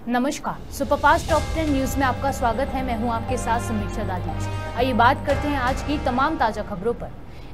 नमस्कार, superfast top 10 news में आपका स्वागत है। मैं हूं आपके साथ समीक्षा दादीज। आइए बात करते हैं आज की तमाम ताजा खबरों पर।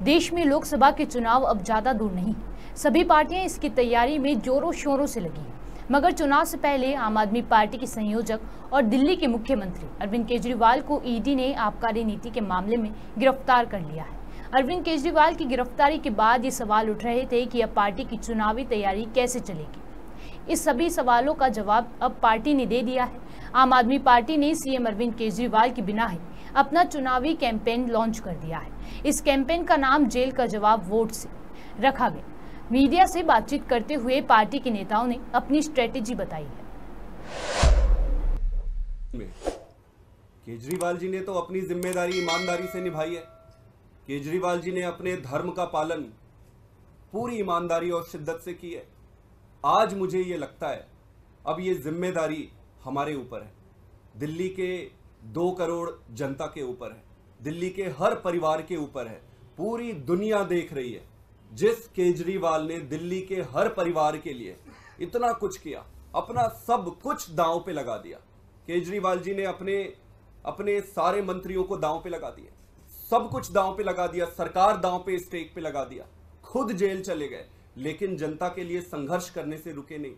देश में लोकसभा के चुनाव अब ज्यादा दूर नहीं, सभी पार्टियां इसकी तैयारी में जोरों शोरों से लगी हैं। मगर चुनाव से पहले आम आदमी पार्टी के संयोजक और दिल्ली के मुख्यमंत्री अरविंद केजरीवाल को ईडी ने आबकारी नीति के मामले में गिरफ्तार कर लिया है। अरविंद केजरीवाल की गिरफ्तारी के बाद ये सवाल उठ रहे थे कि अब पार्टी की चुनावी तैयारी कैसे चलेगी। इस सभी सवालों का जवाब अब पार्टी ने दे दिया है। आम आदमी पार्टी ने सीएम अरविंद केजरीवाल के बिना ही अपना चुनावी कैंपेन लॉन्च कर दिया है। इस कैंपेन का नाम जेल का जवाब वोट से रखा गया। मीडिया से बातचीत करते हुए पार्टी के नेताओं ने अपनी स्ट्रेटेजी बताई है। केजरीवाल जी ने तो अपनी जिम्मेदारी ईमानदारी से निभाई है। केजरीवाल जी ने अपने धर्म का पालन पूरी ईमानदारी और शिद्दत से की है। आज मुझे ये लगता है अब ये जिम्मेदारी हमारे ऊपर है, दिल्ली के 2 करोड़ जनता के ऊपर है, दिल्ली के हर परिवार के ऊपर है। पूरी दुनिया देख रही है जिस केजरीवाल ने दिल्ली के हर परिवार के लिए इतना कुछ किया, अपना सब कुछ दांव पे लगा दिया। केजरीवाल जी ने अपने सारे मंत्रियों को दांव पे लगा दिया, सब कुछ दांव पे लगा दिया, सरकार दांव पे स्टेक पे लगा दिया, खुद जेल चले गए, लेकिन जनता के लिए संघर्ष करने से रुके नहीं।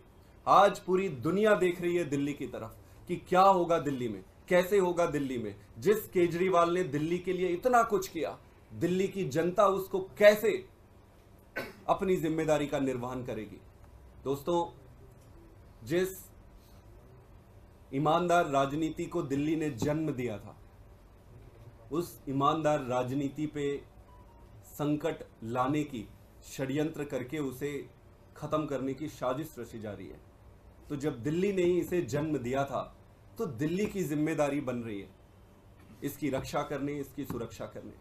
आज पूरी दुनिया देख रही है दिल्ली की तरफ कि क्या होगा दिल्ली में, कैसे होगा दिल्ली में। जिस केजरीवाल ने दिल्ली के लिए इतना कुछ किया, दिल्ली की जनता उसको कैसे अपनी जिम्मेदारी का निर्वहन करेगी। दोस्तों, जिस ईमानदार राजनीति को दिल्ली ने जन्म दिया था, उस ईमानदार राजनीति पे संकट लाने की षड्यंत्र करके उसे खत्म करने की साजिश रची जा रही है। तो जब दिल्ली ने ही इसे जन्म दिया था, तो दिल्ली की जिम्मेदारी बन रही है इसकी रक्षा करने, इसकी सुरक्षा करने।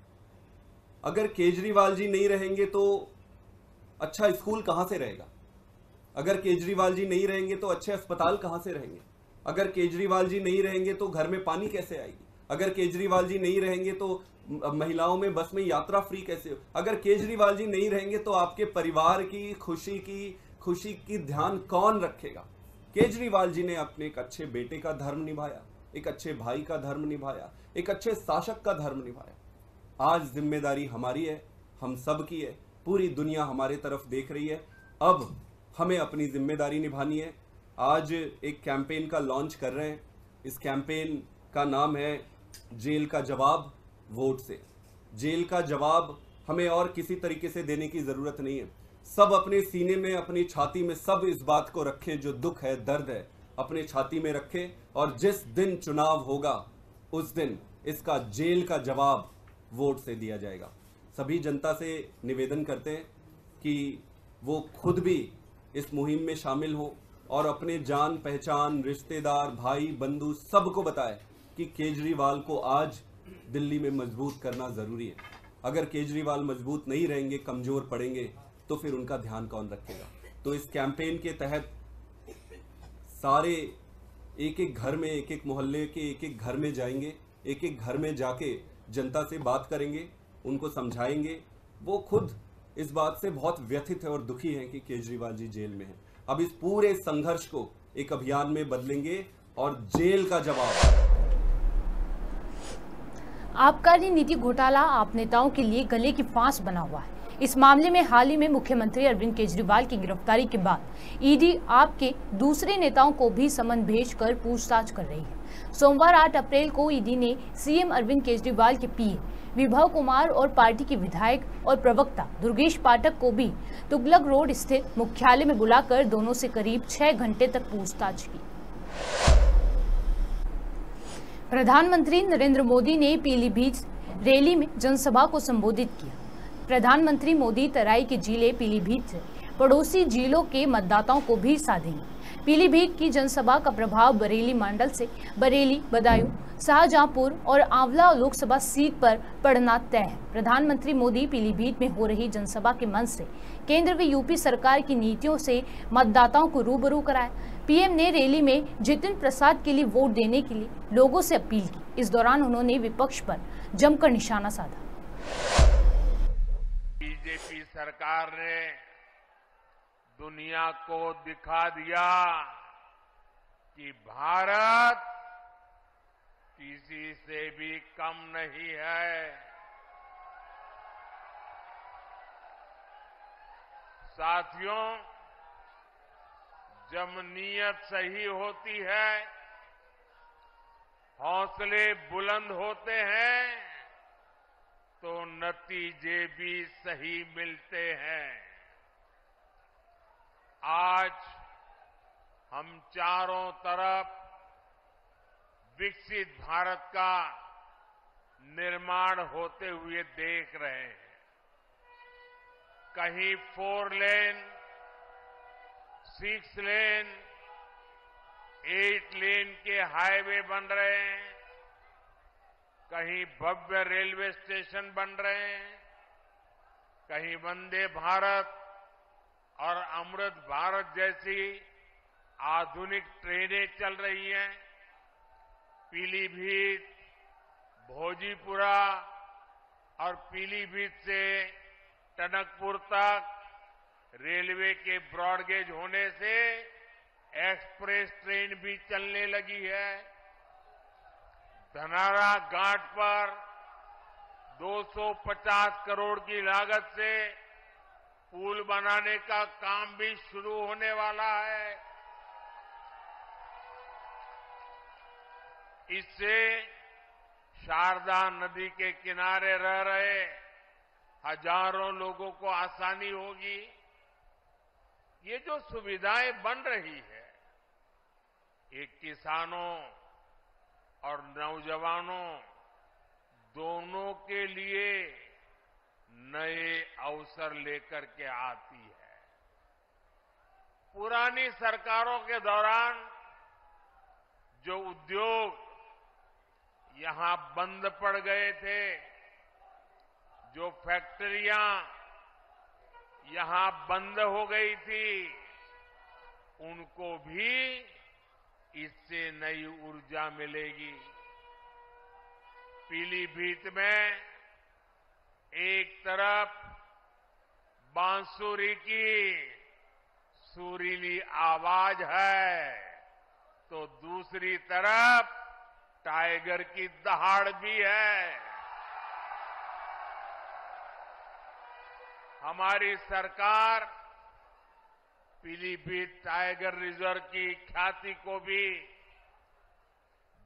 अगर केजरीवाल जी नहीं रहेंगे तो अच्छा स्कूल कहां से रहेगा? अगर केजरीवाल जी नहीं रहेंगे तो अच्छे अस्पताल कहां से रहेंगे? अगर केजरीवाल जी नहीं रहेंगे तो घर में पानी कैसे आएगी? अगर केजरीवाल जी नहीं रहेंगे तो महिलाओं में बस में यात्रा फ्री कैसे हो? अगर केजरीवाल जी नहीं रहेंगे तो आपके परिवार की खुशी की ध्यान कौन रखेगा? केजरीवाल जी ने अपने एक अच्छे बेटे का धर्म निभाया, एक अच्छे भाई का धर्म निभाया, एक अच्छे शासक का धर्म निभाया। आज जिम्मेदारी हमारी है, हम सब की है, पूरी दुनिया हमारे तरफ देख रही है। अब हमें अपनी जिम्मेदारी निभानी है। आज एक कैंपेन का लॉन्च कर रहे हैं। इस कैंपेन का नाम है जेल का जवाब वोट से। जेल का जवाब हमें और किसी तरीके से देने की जरूरत नहीं है। सब अपने सीने में, अपनी छाती में सब इस बात को रखे, जो दुख है, दर्द है, अपने छाती में रखे, और जिस दिन चुनाव होगा उस दिन इसका जेल का जवाब वोट से दिया जाएगा। सभी जनता से निवेदन करते हैं कि वो खुद भी इस मुहिम में शामिल हो और अपने जान पहचान, रिश्तेदार, भाई बंधु सबको बताए कि केजरीवाल को आज दिल्ली में मजबूत करना जरूरी है। अगर केजरीवाल मजबूत नहीं रहेंगे, कमजोर पड़ेंगे, तो फिर उनका ध्यान कौन रखेगा? तो इस कैंपेन के तहत सारे एक एक घर में, एक एक मोहल्ले के एक एक घर में जाएंगे, एक एक घर में जाके जनता से बात करेंगे, उनको समझाएंगे। वो खुद इस बात से बहुत व्यथित है और दुखी हैं कि केजरीवाल जी जेल में हैं। अब इस पूरे संघर्ष को एक अभियान में बदलेंगे और जेल का जवाब। आबकारी नीति घोटाला आप नेताओं के लिए गले की फांस बना हुआ है। इस मामले में हाल ही में मुख्यमंत्री अरविंद केजरीवाल की गिरफ्तारी के बाद ईडी आप के दूसरे नेताओं को भी समन भेजकर पूछताछ कर रही है। सोमवार 8 अप्रैल को ईडी ने सीएम अरविंद केजरीवाल के पीए विभव कुमार और पार्टी के विधायक और प्रवक्ता दुर्गेश पाठक को भी तुगलक रोड स्थित मुख्यालय में बुलाकर दोनों से करीब 6 घंटे तक पूछताछ की। प्रधानमंत्री नरेंद्र मोदी ने पीलीभीत रैली में जनसभा को संबोधित किया। प्रधानमंत्री मोदी तराई के जिले पीलीभीत से पड़ोसी जिलों के मतदाताओं को भी साधेंगे। पीलीभीत की जनसभा का प्रभाव बरेली मंडल से बरेली, बदायूं, शाहजहांपुर और आंवला लोकसभा सीट पर पड़ना तय है। प्रधानमंत्री मोदी पीलीभीत में हो रही जनसभा के मंच से केंद्र व यूपी सरकार की नीतियों से मतदाताओं को रूबरू कराया। पीएम ने रैली में जितिन प्रसाद के लिए वोट देने के लिए लोगों से अपील की। इस दौरान उन्होंने विपक्ष पर जमकर निशाना साधा। बीजेपी सरकार ने दुनिया को दिखा दिया कि भारत किसी से भी कम नहीं है। साथियों, जब नीयत सही होती है, हौसले बुलंद होते हैं, तो नतीजे भी सही मिलते हैं। आज हम चारों तरफ विकसित भारत का निर्माण होते हुए देख रहे हैं। कहीं 4 लेन, 6 लेन, 8 लेन के हाईवे बन रहे हैं, कहीं भव्य रेलवे स्टेशन बन रहे हैं, कहीं वंदे भारत और अमृत भारत जैसी आधुनिक ट्रेनें चल रही हैं। पीलीभीत, भोजीपुरा और पीलीभीत से टनकपुर तक रेलवे के ब्रॉडगेज होने से एक्सप्रेस ट्रेन भी चलने लगी है। धनारा घाट पर 250 करोड़ की लागत से पुल बनाने का काम भी शुरू होने वाला है। इससे शारदा नदी के किनारे रह रहे हजारों लोगों को आसानी होगी। ये जो सुविधाएं बन रही है, ये किसानों और नौजवानों दोनों के लिए नए अवसर लेकर के आती है। पुरानी सरकारों के दौरान जो उद्योग यहां बंद पड़ गए थे, जो फैक्ट्रियां यहां बंद हो गई थी, उनको भी इससे नई ऊर्जा मिलेगी। पीलीभीत में एक तरफ बांसुरी की सुरीली आवाज है, तो दूसरी तरफ टाइगर की दहाड़ भी है। हमारी सरकार पीलीभीत टाइगर रिजर्व की ख्याति को भी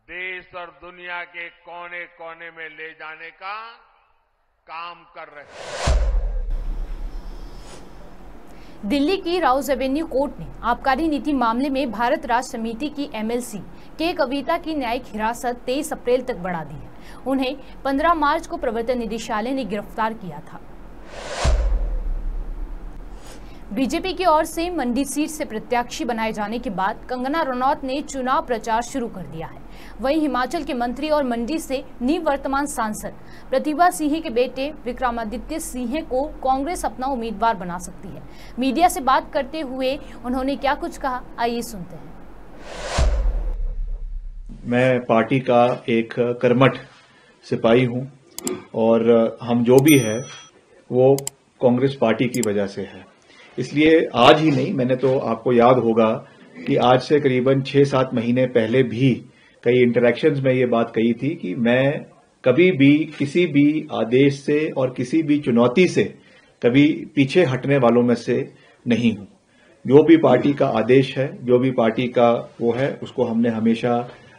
देश और दुनिया के कोने कोने में ले जाने का काम कर रहे हैं। दिल्ली की राउज एवेन्यू कोर्ट ने आबकारी नीति मामले में भारत राष्ट्र समिति की एमएलसी के कविता की न्यायिक हिरासत 23 अप्रैल तक बढ़ा दी है। उन्हें 15 मार्च को प्रवर्तन निदेशालय ने गिरफ्तार किया था। बीजेपी की ओर से मंडी सीट से प्रत्याशी बनाए जाने के बाद कंगना रनौत ने चुनाव प्रचार शुरू कर दिया है। वहीं हिमाचल के मंत्री और मंडी से निवर्तमान सांसद प्रतिभा सिंह के बेटे विक्रमादित्य सिंह को कांग्रेस अपना उम्मीदवार बना सकती है। मीडिया से बात करते हुए उन्होंने क्या कुछ कहा, आइए सुनते हैं। मैं पार्टी का एक कर्मठ सिपाही हूं और हम जो भी है वो कांग्रेस पार्टी की वजह से है। इसलिए आज ही नहीं, मैंने तो आपको याद होगा कि आज से करीबन 6-7 महीने पहले भी कई इंटरैक्शंस में ये बात कही थी कि मैं कभी भी किसी भी आदेश से और किसी भी चुनौती से कभी पीछे हटने वालों में से नहीं हूं। जो भी पार्टी का आदेश है, जो भी पार्टी का वो है, उसको हमने हमेशा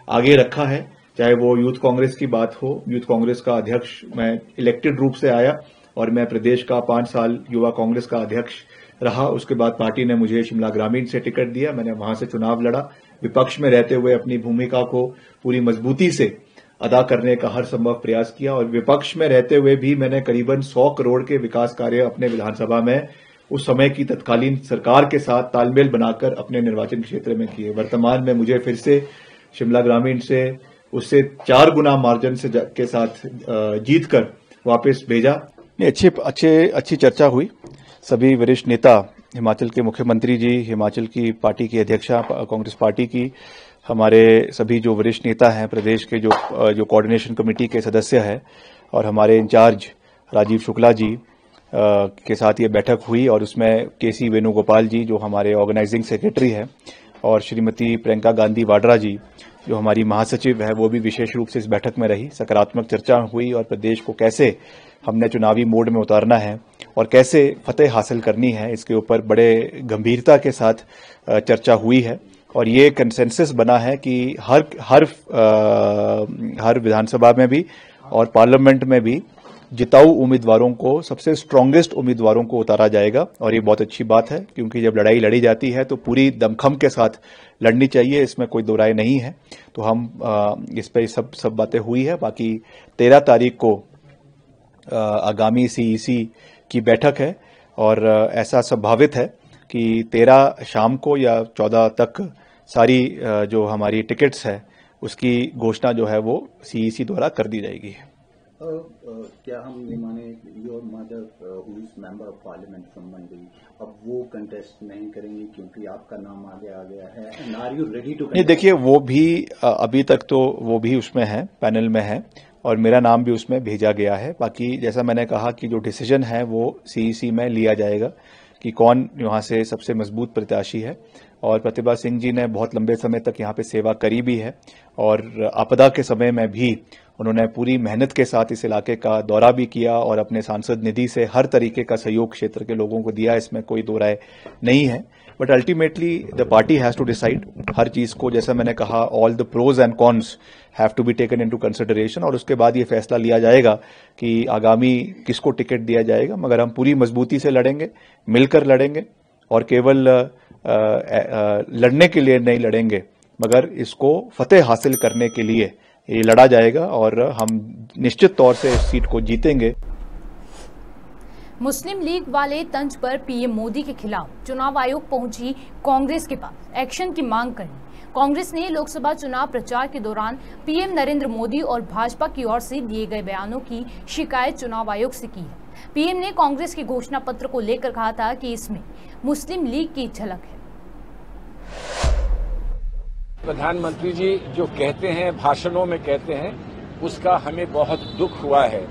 आगे रखा है। चाहे वो यूथ कांग्रेस की बात हो, यूथ कांग्रेस का अध्यक्ष मैं इलेक्टेड रूप से आया और मैं प्रदेश का 5 साल युवा कांग्रेस का अध्यक्ष रहा। उसके बाद पार्टी ने मुझे शिमला ग्रामीण से टिकट दिया, मैंने वहां से चुनाव लड़ा। विपक्ष में रहते हुए अपनी भूमिका को पूरी मजबूती से अदा करने का हर संभव प्रयास किया और विपक्ष में रहते हुए भी मैंने करीबन 100 करोड़ के विकास कार्य अपने विधानसभा में उस समय की तत्कालीन सरकार के साथ तालमेल बनाकर अपने निर्वाचन क्षेत्र में किए। वर्तमान में मुझे फिर से शिमला ग्रामीण से उससे 4 गुना मार्जिन से के साथ जीतकर वापस भेजा। अच्छी चर्चा हुई। सभी वरिष्ठ नेता, हिमाचल के मुख्यमंत्री जी, हिमाचल की पार्टी की अध्यक्षा कांग्रेस पार्टी की, हमारे सभी जो वरिष्ठ नेता हैं प्रदेश के, जो कोऑर्डिनेशन कमेटी के सदस्य हैं और हमारे इंचार्ज राजीव शुक्ला जी के साथ ये बैठक हुई और उसमें केसी वेणुगोपाल जी जो हमारे ऑर्गेनाइजिंग सेक्रेटरी हैं और श्रीमती प्रियंका गांधी वाड्रा जी जो हमारी महासचिव है वो भी विशेष रूप से इस बैठक में रही। सकारात्मक चर्चा हुई और प्रदेश को कैसे हमने चुनावी मोड में उतारना है और कैसे फतेह हासिल करनी है इसके ऊपर बड़े गंभीरता के साथ चर्चा हुई है। और ये कंसेंसस बना है कि हर विधानसभा में भी और पार्लियामेंट में भी जिताऊ उम्मीदवारों को, सबसे स्ट्रांगेस्ट उम्मीदवारों को उतारा जाएगा। और ये बहुत अच्छी बात है क्योंकि जब लड़ाई लड़ी जाती है तो पूरी दमखम के साथ लड़नी चाहिए, इसमें कोई दो राय नहीं है। तो हम इस पे सब बातें हुई है। बाकी 13 तारीख को आगामी सीईसी की बैठक है और ऐसा संभावित है कि 13 शाम को या 14 तक सारी जो हमारी टिकट्स है उसकी घोषणा जो है वो सीईसी द्वारा कर दी जाएगी। क्या हम ये माने your mother who is member of parliament from Mandi अब वो कंटेस्ट नहीं करेंगे क्योंकि आपका नाम आगे आ गया है and are you ready to? नहीं, देखिए वो भी अभी तक तो वो भी उसमें है, पैनल में है और मेरा नाम भी उसमें भेजा गया है। बाकी जैसा मैंने कहा कि जो डिसीजन है वो सीईसी में लिया जाएगा कि कौन यहाँ से सबसे मजबूत प्रत्याशी है। और प्रतिभा सिंह जी ने बहुत लंबे समय तक यहाँ पे सेवा करी भी है और आपदा के समय में भी उन्होंने पूरी मेहनत के साथ इस इलाके का दौरा भी किया और अपने सांसद निधि से हर तरीके का सहयोग क्षेत्र के लोगों को दिया, इसमें कोई दो राय नहीं है। But ultimately the party has to decide हर चीज को, जैसा मैंने कहा all the pros and cons have to be taken into consideration और उसके बाद ये फैसला लिया जाएगा कि आगामी किसको टिकट दिया जाएगा। मगर हम पूरी मजबूती से लड़ेंगे, मिलकर लड़ेंगे और केवल लड़ने के लिए नहीं लड़ेंगे मगर इसको फतेह हासिल करने के लिए ये लड़ा जाएगा और हम निश्चित तौर से इस सीट को जीतेंगे। मुस्लिम लीग वाले तंज पर पीएम मोदी के खिलाफ चुनाव आयोग पहुंची कांग्रेस के पास एक्शन की मांग करने। कांग्रेस ने लोकसभा चुनाव प्रचार के दौरान पीएम नरेंद्र मोदी और भाजपा की ओर से दिए गए बयानों की शिकायत चुनाव आयोग से की है। पीएम ने कांग्रेस के घोषणा पत्र को लेकर कहा था कि इसमें मुस्लिम लीग की झलक है। प्रधानमंत्री जी जो कहते हैं, भाषणों में कहते हैं, उसका हमें बहुत दुख हुआ है।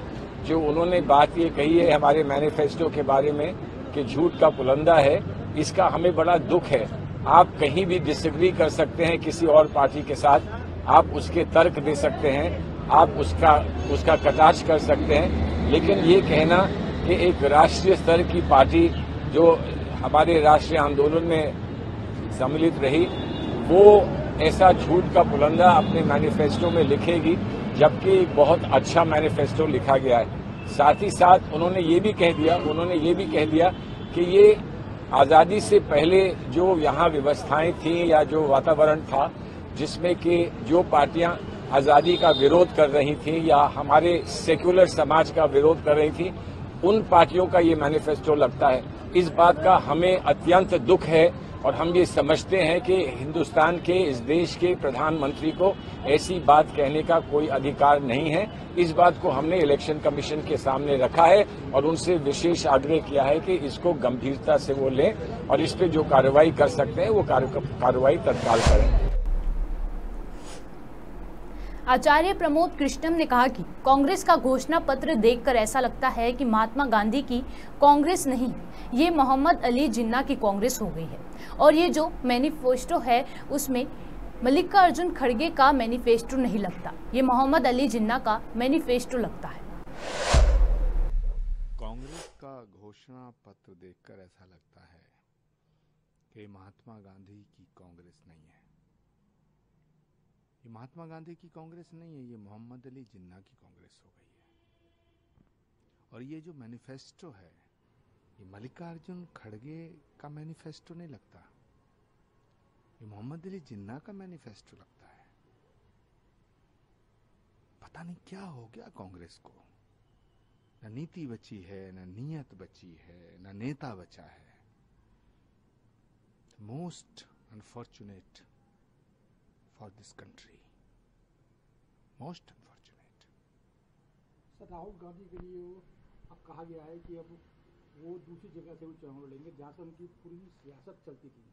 जो उन्होंने बात ये कही है हमारे मैनिफेस्टो के बारे में कि झूठ का पुलंदा है, इसका हमें बड़ा दुख है। आप कहीं भी डिसएग्री कर सकते हैं किसी और पार्टी के साथ, आप उसके तर्क दे सकते हैं, आप उसका कटाक्ष कर सकते हैं, लेकिन ये कहना कि एक राष्ट्रीय स्तर की पार्टी जो हमारे राष्ट्रीय आंदोलन में सम्मिलित रही वो ऐसा झूठ का पुलंदा अपने मैनिफेस्टो में लिखेगी, जबकि एक बहुत अच्छा मैनिफेस्टो लिखा गया है। साथ ही साथ उन्होंने ये भी कह दिया कि ये आजादी से पहले जो यहाँ व्यवस्थाएं थी या जो वातावरण था जिसमें कि जो पार्टियां आजादी का विरोध कर रही थी या हमारे सेक्युलर समाज का विरोध कर रही थी, उन पार्टियों का ये मैनिफेस्टो लगता है। इस बात का हमें अत्यंत दुख है और हम ये समझते हैं कि हिंदुस्तान के, इस देश के प्रधानमंत्री को ऐसी बात कहने का कोई अधिकार नहीं है। इस बात को हमने इलेक्शन कमीशन के सामने रखा है और उनसे विशेष आग्रह किया है कि इसको गंभीरता से वो लें और इस पे जो कार्रवाई कर सकते हैं वो कार्रवाई तत्काल करें। आचार्य प्रमोद कृष्णम ने कहा कि कांग्रेस का घोषणा पत्र देखकर ऐसा लगता है कि महात्मा गांधी की कांग्रेस नहीं, ये मोहम्मद अली जिन्ना की कांग्रेस हो गई है और ये जो मैनिफेस्टो है उसमें मल्लिकार्जुन खड़गे का मैनिफेस्टो नहीं लगता, ये मोहम्मद अली जिन्ना का मैनिफेस्टो लगता है। कांग्रेस का घोषणा पत्र देखकर ऐसा लगता है कि महात्मा गांधी की कांग्रेस नहीं है, ये महात्मा गांधी की कांग्रेस नहीं है, ये मोहम्मद अली जिन्ना की कांग्रेस हो गई है। और ये जो मैनिफेस्टो है ये मल्लिकार्जुन खड़गे का मैनिफेस्टो नहीं लगता, ये मोहम्मद अली जिन्ना का मैनिफेस्टो लगता है। पता नहीं क्या हो गया कांग्रेस को, न नीति बची है, न नीयत बची है, न नेता बचा है। Most unfortunate for this country, most unfortunate. Sir, Rahul Gandhi के लिए अब कहा गया है कि अब वो दूसरी जगह से भी चुनाव लड़ेंगे जहाँ से उनकी पूरी सियासत चलती थी।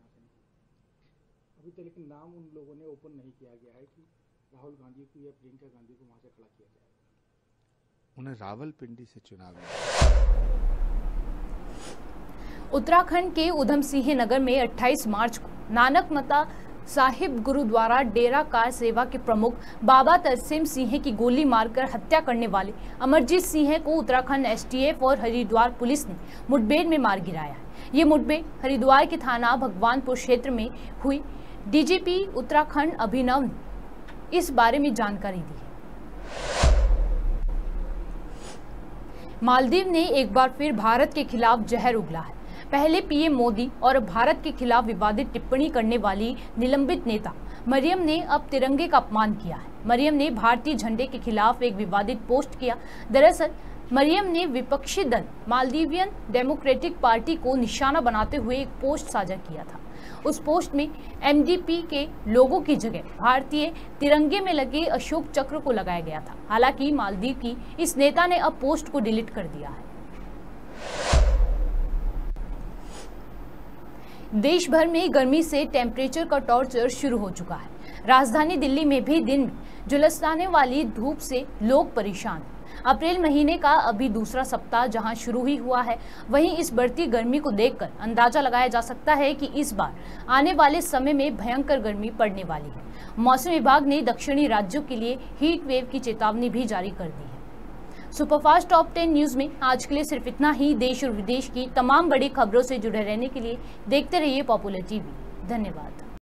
अभी तक लेकिन नाम उन लोगों ने ओपन नहीं किया गया है कि राहुल गांधी को या प्रियंका गांधी को वहाँ से खड़ा किया जाएगा। उन्हें रावलपिंडी से चुनाव। उत्तराखंड के उधम सिंह नगर में 28 मार्च को नानक मता साहिब गुरुद्वारा डेरा कार सेवा के प्रमुख बाबा तरसेम सिंह की गोली मारकर हत्या करने वाले अमरजीत सिंह को उत्तराखंड एसटीएफ और हरिद्वार पुलिस ने मुठभेड़ में मार गिराया। ये मुठभेड़ हरिद्वार के थाना भगवानपुर क्षेत्र में हुई। डीजीपी उत्तराखंड अभिनव ने इस बारे में जानकारी दी है। मालदीव ने एक बार फिर भारत के खिलाफ जहर उगला है। पहले पीएम मोदी और भारत के खिलाफ विवादित टिप्पणी करने वाली निलंबित नेता मरियम ने अब तिरंगे का अपमान किया है। मरियम ने भारतीय झंडे के खिलाफ एक विवादित पोस्ट किया। दरअसल मरियम ने विपक्षी दल मालदीवियन डेमोक्रेटिक पार्टी को निशाना बनाते हुए एक पोस्ट साझा किया था। उस पोस्ट में एमडीपी के लोगों की जगह भारतीय तिरंगे में लगे अशोक चक्र को लगाया गया था। हालांकि मालदीव की इस नेता ने अब पोस्ट को डिलीट कर दिया है। देश भर में गर्मी से टेम्परेचर का टॉर्चर शुरू हो चुका है। राजधानी दिल्ली में भी दिन में झुलसाने वाली धूप से लोग परेशान हैं। अप्रैल महीने का अभी दूसरा सप्ताह जहां शुरू ही हुआ है, वहीं इस बढ़ती गर्मी को देखकर अंदाजा लगाया जा सकता है कि इस बार आने वाले समय में भयंकर गर्मी पड़ने वाली है। मौसम विभाग ने दक्षिणी राज्यों के लिए हीट वेव की चेतावनी भी जारी कर दी है। सुपरफास्ट टॉप 10 न्यूज में आज के लिए सिर्फ इतना ही। देश और विदेश की तमाम बड़ी खबरों से जुड़े रहने के लिए देखते रहिए पॉपुलर टीवी। धन्यवाद।